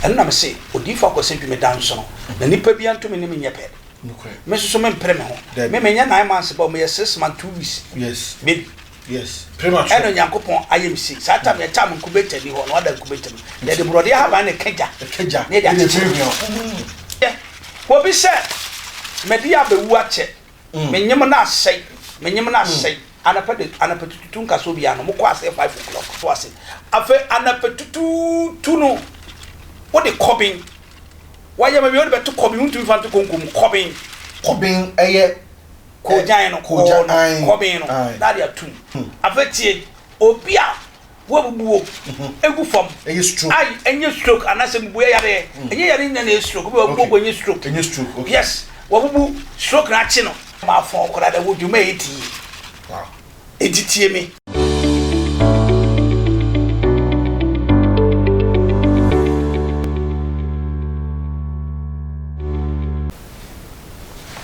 and na me say odi for kwase dwume dance no na nipa bi anto me ne me nyepe me so me mpre me ho me menya 9 months ba me 6 months 2 weeks yes maybe yes premature eno Nyankopon ayemsi sa ta me cha me kubeta ni ho no ada kubeta me de brode ha ba ne kaja ne da ko bi se me dia be wu ache me nyem na asai anapetutu nka so bia no mo kwa say 5 o'clock so ase afa anapetutu no what the cobbing why you be beto cobbing untu fanto konkom cobbing eye ko jan no cobbing no that ya two afa tie obi a wabubuo egu fam eye stroke ai enye stroke anase mbu yare enye yare nya na stroke obi wabubuo enye stroke okay yes wabubu stroke na chi no ma fon okra da woduma eti wow editie me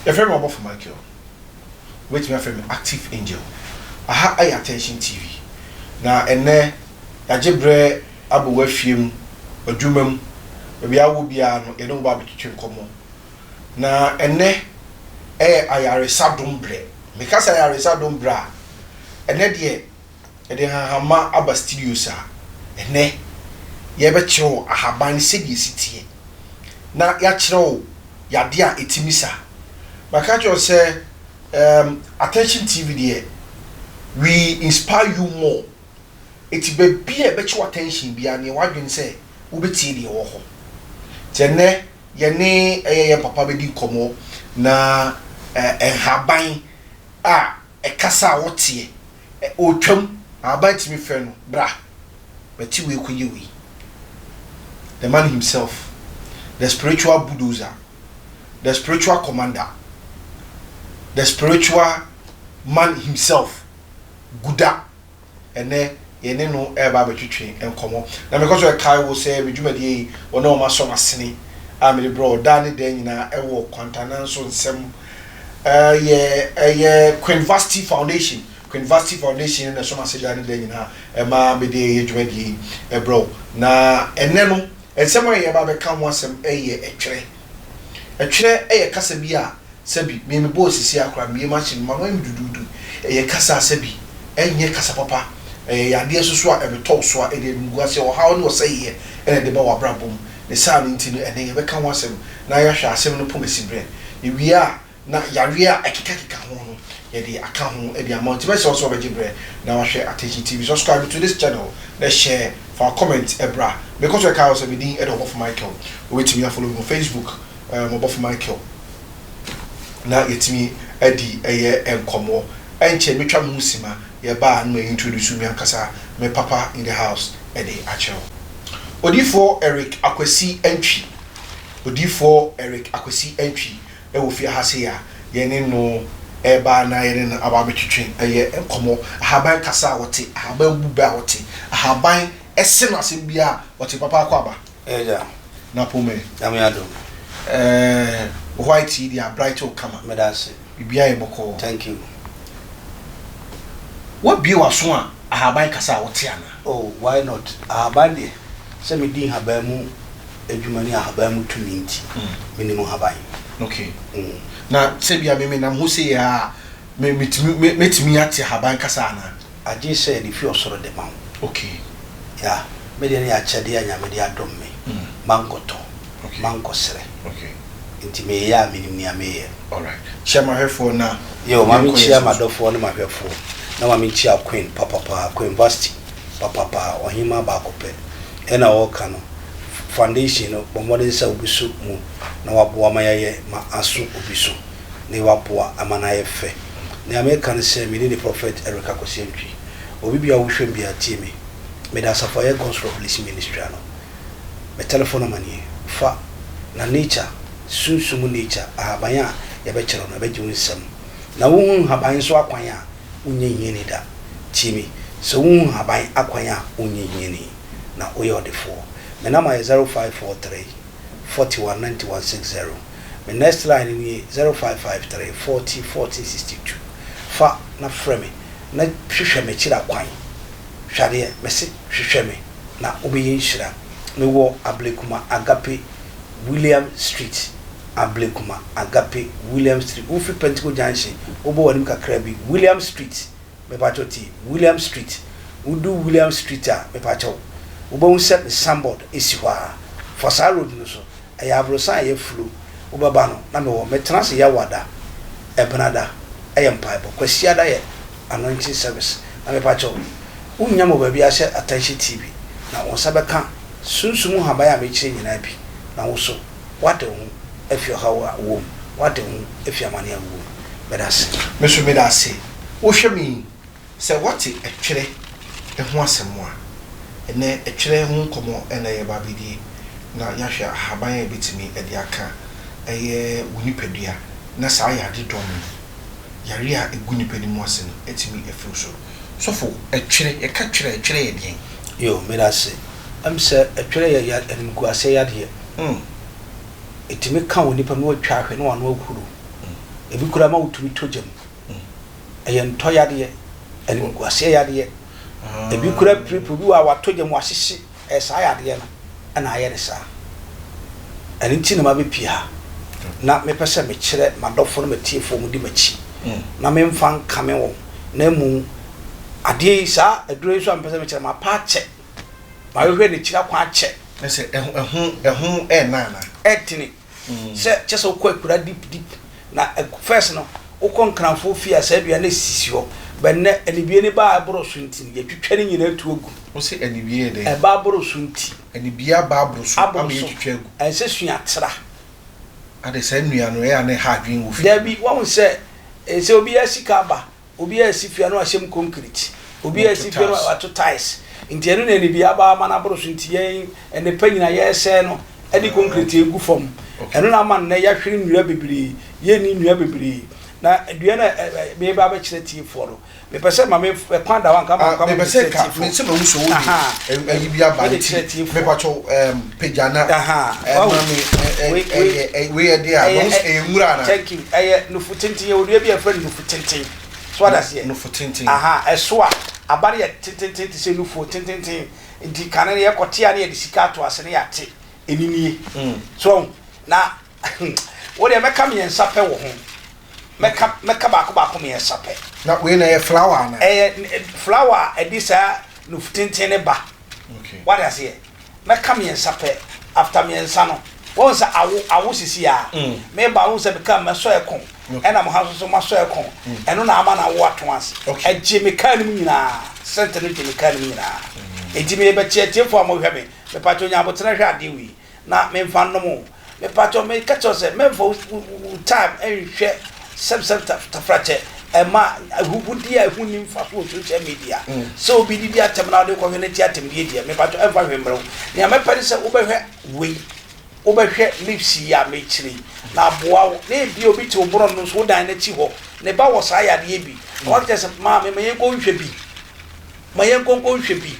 your friend Bobo for Michael wait me friend Active Angel aha eye attention TV na ene yagebre abowa fiem adwumam bia awo bia no ene wo ba betwetwe nkomo na ene ayaresa dombre mekasa ayaresa dombra ene de ede hama aba studios a ene ye be kyew ahaban sedi sitie na ya kyew yade a etimisa maka jo say attention TV there we inspire you more it be be kyew attention bia ne wadwen say wo betie de wo ho tene ye ne ye papa be di komo na haban a ekasa wotie otwam haban timi fe no bra beti we koye we the man himself the spiritual bulldozer the spiritual commander the spiritual man himself guda ene yene no eba betwetwe enkomo na because we kai wo say medwumade wona o ma so masene a me bro dani den nyina ewo kwantana nso nsem Queen Vasti Foundation na so message dani den nyina e ma me de yedwumade bro na ene no ensem ye ba be ka ho asem etwere kasa bi a sabi me boss sisi akra me machine ma no dududu kasa sabi enye kasa papa yade soso a ebeto so a ede nguase o hawo no say ene de ba wa brabom ne sa no ntino ene ye be ka ho asem na ya hwa asem no pomasi bre ewi a na yare a ekeka ho no ye de aka ho e de amount be so be gibre na wa hwe Attention TV. Subscribe to this channel, let's share for comment ebra because we can also be doing Edo of Michael wait me follow me on Facebook of Michael na yetimi edi enkomo enche metwa musima ye ba no introduce me ankasa me papa in the house edi achero odifo Eric Akwasi entry e wo fi ha se ya ye ne no e ba na ye ne aba betwetwe enkomo haban kasa wote haban buba wote haban ese no asem bia wote papa akwaba eja na pome amiado white dia bright o kama medase bibia e boko thank you what be waso a haban kasa wote ana oh why not haban de se me din haban mu adwumani haban mu tuminti minimum haban okay na se bia me na ho se ya metimi ate haban kasa ana age se di fi osoro de ma okay ya me de ya chede anya me de adom me mangoto okay mankosere okay inti me ya minim ni ame all right share my headphone na yo mami chia madofo na mahwefo na mami chia Queen papa Queen Vasti papa ohima ba kope ena woka no foundation no bomode se obisu mu na waboa mayaye ma aso obisu ne waboa amana yefe ne American say me ni prophet Eric Akwasi entry obi bia wo hwem bia tie me da safaye Gospel Revelation Ministry no me telephone mani fa na nature sunsumu nature ahabanya ya be kire no be jiwnsem na wo haban so akwan a unye hieni da timi so wo haban akwan a unye hieni na oyodefo me na my 0543 419160 me next line ni 0553 401462 fa na frame na hwehwe me kira kwan hwade me se hwehwe me na obeyi nhira me wo Ablekuma Agape William Street Ablekuma Agape William Street Ufi Pentacle Junction obo wanim kakra bi William Street me pacho ti William Street udu William Street a me pacho obo set the sandboard esi hwa for sa road no so aya abrosan ye flu obaba no na me wo metena se ya wada ebenada ayempa bo kwasiada ye anointing service na me pacho unya mo ba bi ahye attention TV na won sabeka sunsumu habaya me kire nyina bi na wo so wate ho afio hawa wo wate ho afia mane wo bedase meso bedase wo hwemi se wate etwere ho asemo a ene etwere ho komo ene ye ba bidi na yahwe haban e betimi edi aka eye wonipadua na sa ya de dom yare a egunipani mu ase no etimi efiri so sofo etwere e ka twere ye den yo bedase am se etwere ye ya enku ase ya de etimi ka wonipa no atwa ahwe no wano akuru ebi kura ma wutumi tojam eye ntoya de enku ase ya de ebi kura pripu bi wa watojam wasisi esa ya de na ana aye sa ani nti na ma be pia na me pese me kire madofo no matiefo mu di machi na me mfa nkame wo na mu ade sa adure so am pese me kire ma pa che ma hwe ne kira kwa che se ehun na etini se cheso kwa kura deep na first no ukon kranfo fi asabia na sisi ho benne enibie ne ba abro so nti ye twetwa ne nyina tu ogu o se enibie de e ba abro so nti enibie ba abro so am ye twetwa ogu ense sua tra ade se nua no ya ne ha dwen wo fi da bi won se se obi asika ba obi asifia no ahyem concrete obi asifia no ato tiles nti enu na enibie ba ma na abro so nti yen ene panyina ye se no edi concrete egu fom enu na man na ya hwere nnua bebiri ye ni nnua bebiri na dua na me ba ba kire tie foro me pese ma me kwanda wan ka ma me pese ka me se ma wuso wo ayi bia ba ti me pa cho pejana we dey a no enwura na thank you no futintin ye odua bia friend no futintin so ada se no futintin eso a abare ye tintin se no futintin ndi kanane ye kotea na ye disika to ase na ya te enini so na wo de meka me nsape wo ho meka ba me nsape na we na ye flower na flower edisa no futintin ne ba okay what I say meka me nsape after me nsa no won sa awu sisi a me ba won sa beka me so ekon ena mo haso so ma so ekon eno na ama na wo atoanse eje me ka ni nyina center no je me ka ni nyina eji me be tiefo a mo hwe me pato nya abotena hwe ade wi na me mfa no mo me pato me ka cho se me fo time ehwe sub tafrache ema ahubudi ahuni mfa so social media so bi di atem na de ko hwe ne ti atem die me pato emfa hwe mbro ne me pare se wo be hwe we wo be hwe lips ya me kire na boa wo ne bi obi ti obro no so dan na chi ho ne ba wo sa ya de bi what just ma me yen ko hwe bi ma yen ko hwe bi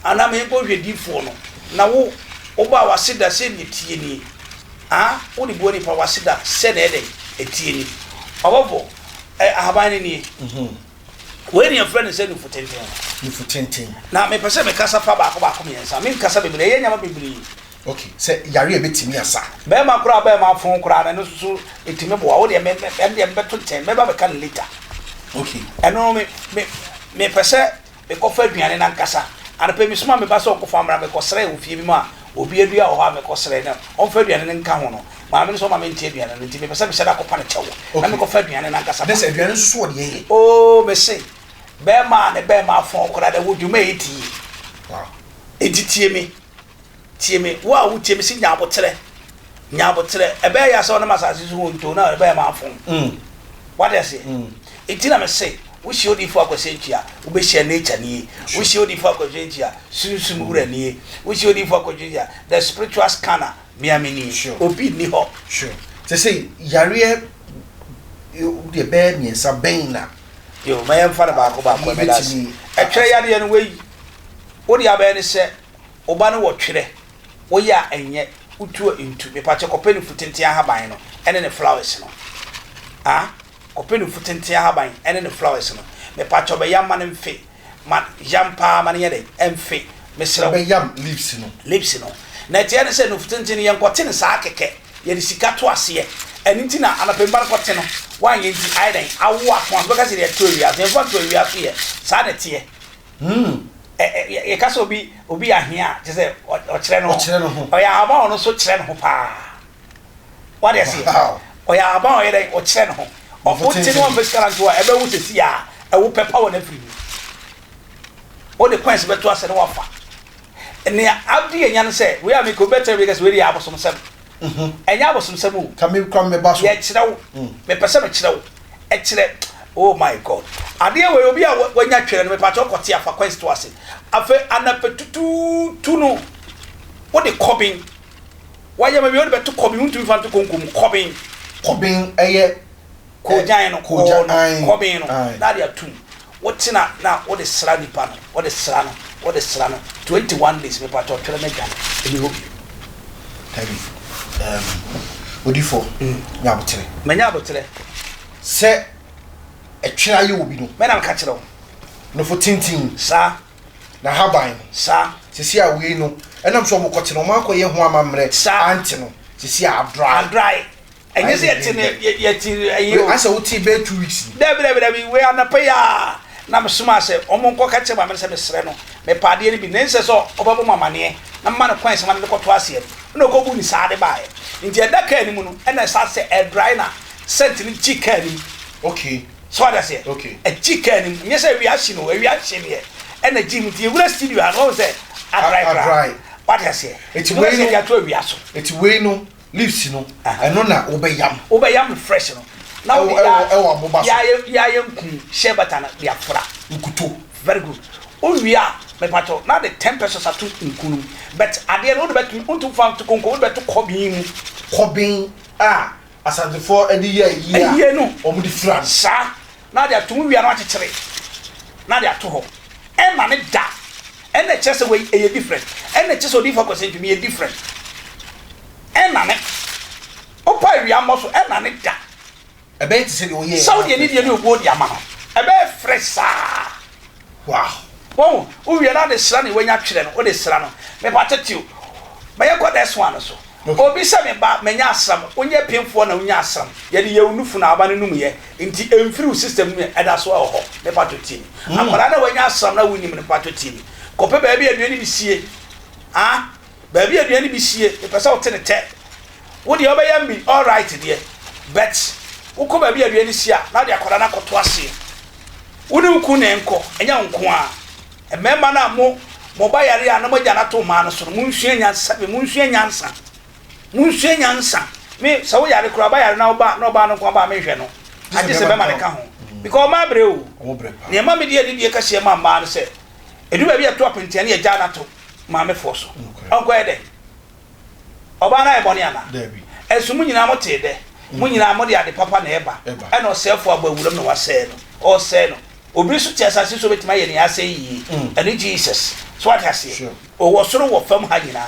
ana me yen ko hwe di fo no na wo oba wasida se ne tie ni wo ni bo ni pa wasida se na ede etie ni obobo ahabani ni we ni friend se no futenten na me pese me kasa fa ba ko me yensa me kasa bebele ye nyama bebele okay se yare betimi asa be ma kura be ma fon kura na no susu etimi bo wo de me beto ten me ba be kan later okay eno me pese me ko fa aduane na nkasa ana pe mi suma me ba so ko fa mra me ko sere wo fie bi ma obi adua o ha me ko sere na on fa aduane nka ho no ma me so ma me ntie aduane no nti me pese me shada ko pa na chewo na me ko fa aduane na nkasa des aduane so wo de ye oh me say be ma fon kura da wo dwuma eti wow editie me tie me wa wo tie me si nyabotere ebe ya so na masase so wonto na ebe ma fon what I say eti na me say wo shi odi fo akwasentia wo be share nature ni wo shi odi fo akwasentia sunsum wura ni wo shi odi fo akwasentia the spiritual scanner me amini obi ni ho sure they say yare you de be mi sa ben na yo mayam fa ba ko me da si e twa yare no we wo dia be ni se oba no wo twere wo ya enye utuo into me pa che kopeni futentia haban no ene ne flowers no kopeni futentia haban ene ne flowers no me pa che be yam man mfe ma yam pa man ye de emfe me sere be yam leaves no na tie ne se no futenten ye nkote ne saa keke ye de sika to ase enti na anapemba nkote no wan ye nti aiden awo akon be ka se de to wi ase enfo to wi ase ye saa de tie ye ka so obi ahia je se o kire no o ya aba ono so kire no pa what is it o ya aba o ye de o kire no o futin won be skara nto e be wo sesi a e wo pepa won afiri o de coins be to ase no wafa ne abdi enya no se we am ko better because we dey abosom sem enya abosom sem o ka me kram me baso ye kire wo me pese me kire wo e kire oh my god ade we obi a wanya twere no me pa to kote afa coins to ase afa anapetutu tuno wo de kobin wanya me we beto kobin untu fa to konkom kobin eye ko jan no kobin no Aye. na dia tu what na what is sra ni pa no what is sra no 21 days me pa to twere na jan e hobi tabi odifo nya botere menya botere se etwera ye obi no me na ka kire wo no for tintin sa na haban sa sisi a we no enam so mo kote no ma akoye ho amamre anti no sisi a dry enye se yeti ayo asa uti be 2 weeks dabi we anapa ya na msuma se omo nko ka che ma me se mesre no me pade ni bi nense so obabo mamane na ma no kwan se ma ne ko to ase no ko bu ni saade bae nti edaka ni mu no ena sa se e dry na sent ni chicken ni okay so ada se okay e chicken ni nye se wi ahye no wi ahye ne ena gym ti ewura studio an o se a dry what I say it's way no ya to wi aso it's way no leaves no eno na obeyam fresh no now ya nku shebata na dia fra nkuto very good onwia me pato na the 10 pesos atu nkunu but ade no bet untu fam to konko bet kobin asante for any year no omu di France sa na dia tu wia no akekere na dia to ho e ma ne da and the chest way e different and the chest odi for question to me different e na ne opa wia mo so e na ne da e be ti se de oye Saudi ni de ogbo di ama no e be fresh wow wow o wi na de sra ne wanya twere no o de sra no me pa tetiu me ye ko this one so obi se me ba menya asram onye pemfo na onya asram ye de ye unufu na aba ne num ye nti emfiri system me eda so ho me pa tetiu akwara na wanya asram na wunim ne pa tetiu ko pe ba bi aduani bi sie ba bi aduani bi sie e pesa o tene te wo de obeyam bi all right there but uko ba bi aduani sia na de akwara na koto ase woni nku ne nko enya nko a emema na mo ba yare a na mo jana to ma no so munhwe nyansa me sa wo yare kura ba yare na oba no ko ba me hwe no age se be ma ne ka ho because ma bre o ne ma me die ka hye ma no se edu ba bi ato apenti ne ya na to ma me fo so onko ede oba na e boni ana debi esu munyina mo te de munyina mo de ade papa na eba e no sefo abawuram no wase no o se no obi so tiasase so betima ye ne ase yi ene Jesus so what has he o wo soro wo fam ha nyina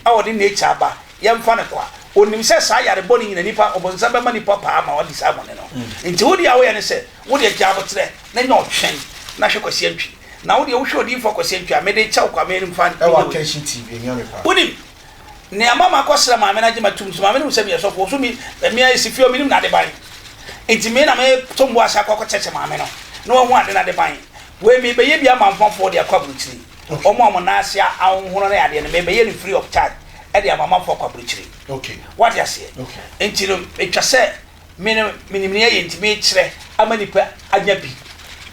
a wo de nature aba ye mfa ne to a onim se sa yare boni nyina nipa obonsa be ma nipa pa ma wo di sa boni no nti wo di awo ye ne se wo de jabo tere na nya otwen na hwe kwasi antwi na wo de wo hwe odi fo kwasi antwi a me de chaw kwa me mfa e wa Kenshi TV enya me pa onim ne amama kwasra ma me na gima tum ma me no se me so fo so mi me asifio mi nim na de ban nti me na me tombo asa kwakọ cheche ma me no no ho ade na de ban we me be ye bia manfofo de akwaburuchiri omo na asia ahonhono na ade ne me be ye ni free of charge e de amamafo akwaburuchiri okay what you say okay nti no etwa se me ne ye nti me kire amanipa anya bi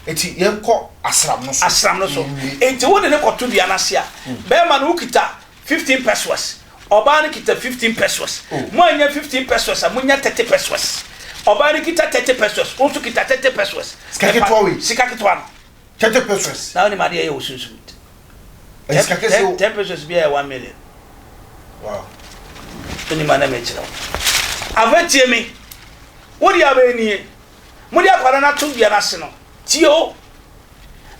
eti yenko asram no so nti wo de ne koto bia na asia be ma no ukita 15 pesos oba ne kita 15 pesos mo anya 15 pesos amunya 30 pesos oba ne kita 30 pesos onso kita 30 pesos sikaketwa no 30 pesos na oni ma de ye osunsun 10 pesos bia 1 million wow oni ma na me kira avatie me wo di abeni mo di akwara na to bia na se no tio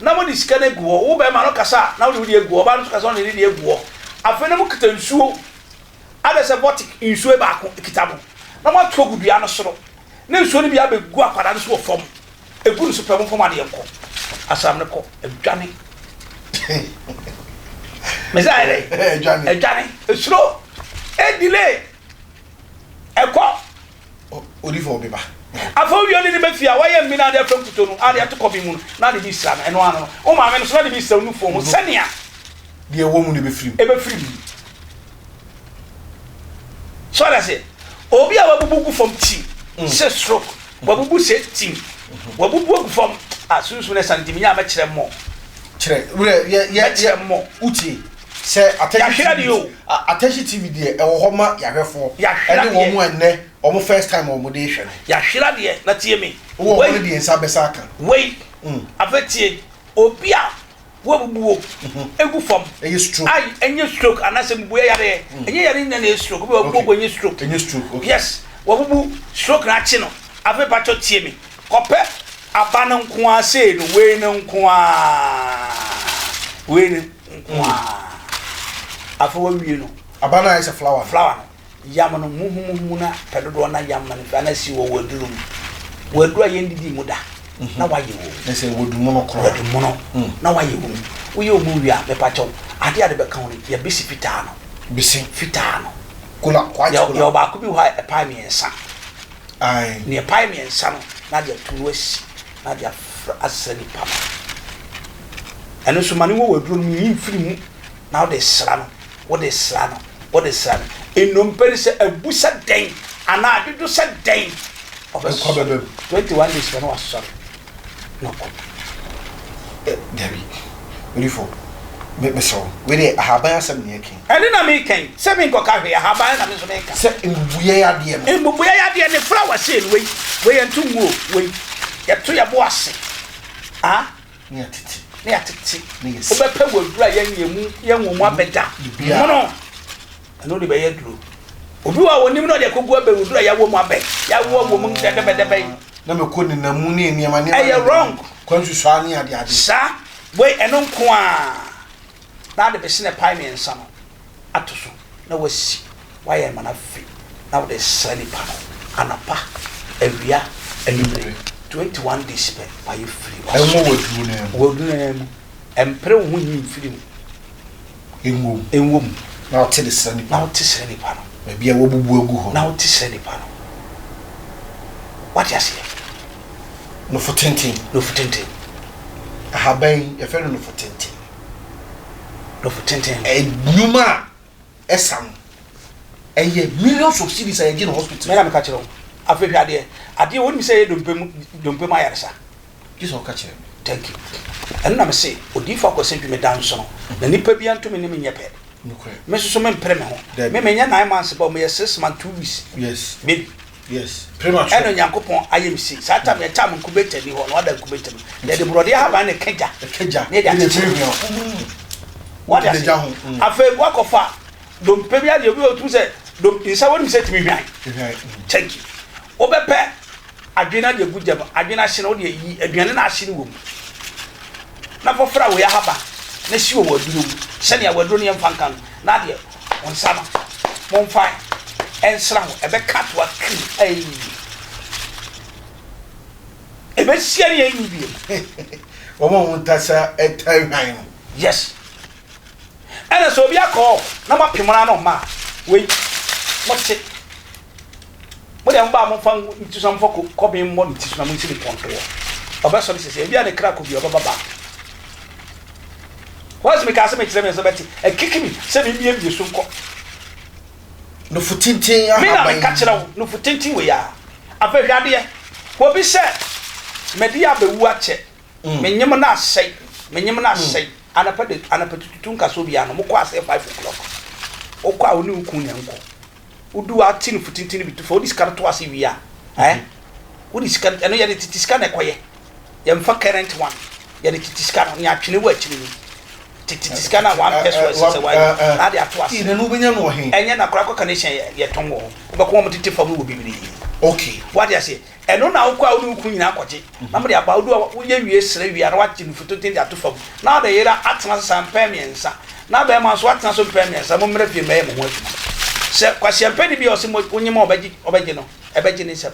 na mo di sika na guo wo be ma no kasa na wo di eguo ba no kasa no di eguo afa na mo kita nsuo ada se botik nsuo ba ko kitabo na mo to gudua no soro na nsuo ni bia be gu akwara no so fom egu no so pem fom ade enko asam ne ko edwane me say edwane esuro delay ekọ odi for beba afa wi oni ne be fia wa ye mi na de from kuto no ade ato kobi mu na de bi sra no eno ano o ma me no so na de bi sra no fo mu senia de wo mu ne be firim e be firim so that say obi a wabubu gu from team say stroke wabubu say team wabubu gu from asusu ne santimi ya ma kire mo kire ye mo uti say attention TV de e wo ho ma ya hwefo e de wo mu enne o mu first time o mu de hwe ya hwera de na tie me wo mo de ensa besa aka wait afetie obi a wabubu egu from e stroke ai enye stroke anase mbu ya yare enye yare na na stroke obi wabubu enye stroke okay yes wabubu stroke na chi no afa pacho tie me kope abana nko a sei no we ne nko a afa wawie no abana is a flower no yam no muhu na pedodo na yam no fa na si wo wadurum wadu ayendidi mu da na waye wo na say wodu mu no kro wodu mu no na waye wo wo ye omu wi a me pacho ade ade be kan no ya besi fitaa no besi fitaa no kula kwa ya ba ko bi ha e pa miensa ai ne pa miensa no na de tuwasi na de asani papa eno so mane wo waduro no mi mfiri mu na wo de sra no enom pere se abusa den ana adudu se den of 21 days when was sorry no ko Debbie beautiful me so we dey ahaba asem ne yake ene na me kan se me nko ka hwe ahaba na me so me kan se mbuye ya de no mbuye ya de ne flower se we yentu nguo we yeto ya bo ase ah ne atiti obepe wadura yanyemu yenwomu abeda mono eno de be yeduro obi wa wonim no de kogu abe wadura yawo mu abe yawo wo mu de na me ko ni namu ne niam ne ay wrong kwansu swa ne ade sa we eno nko a na de be sine pai me nsa no atoso na wasi waye mana fi na wo de sani pa anapa awia anumre 21 days by you free. I will do them and pray when you free in womb. Now tell the sunny panel. Maybe I will go now to sunny panel. What you say? No for 10. I have been a friend for 10. No for 10. A Numa Esam. A millions of cities are in hospital. Madam Catcher. Afebi ade woni say dompe ma yaresa kiso ka kire thank you enu na me say odifa akosentu me danso no na nipa bi anto me ne nyepe me so me mpre me ho me nya 9 months ba me 6 months 2 weeks yes maybe yes premature eno nyankopon ayemsi sata me cha me kubetani ho no ada kubetani de brode ha ba ne keja ne da what is afa wakofa dompe bi ade obi otu say dom insa woni say timi hwan thank you obepe adwena de gujam adwena hye no de yi aduane na hye no wom na fofra we haba na hye wo waduro hye ne waduro ne mfankan na de onsa no momfa ensra ho ebe katwa kri ai ebe sia ne yi bi o mo ntasa etai han yes ana so bi akọ na mapemra no ma we mo che mo de mba mo fan nti so mfoko kobe mo nti so na mo nti ni ponto obaso ni sese bia ne kra ko bi obaba was me ka se me kire me so beti e kikimi se me bia bi so nko no futintin ya me na me ka kire wo no futintin we ya afa hwade ye ko bi se me dia be wu ache me nyem na asai anapa tutun ka so bia no mo ko ase 5 o'clock o kwa oni ukun nyanko udu ati no futintin bi to for this car to ase wia wo this car eno ya de titiska na ekoye ya mfa current one ya de titiska no ya twene wa akini ni titiska na one peso se wa na de ato ase ina no benya no he enye na kora connection ye tonwo wo ko mo titi fam wo bibiri okay what you say eno na wo kwa wo ukun nyina akwaje na mo de aba udu wo ye wie sere wi ara wa kini futintin de ato fam na de yera atena sampa miensa na be ma so atena so pɛ miensa mo mra fie me mo ho adwuma se kwase mpani bi o se mo onyima obaji no ebaji ni sɛ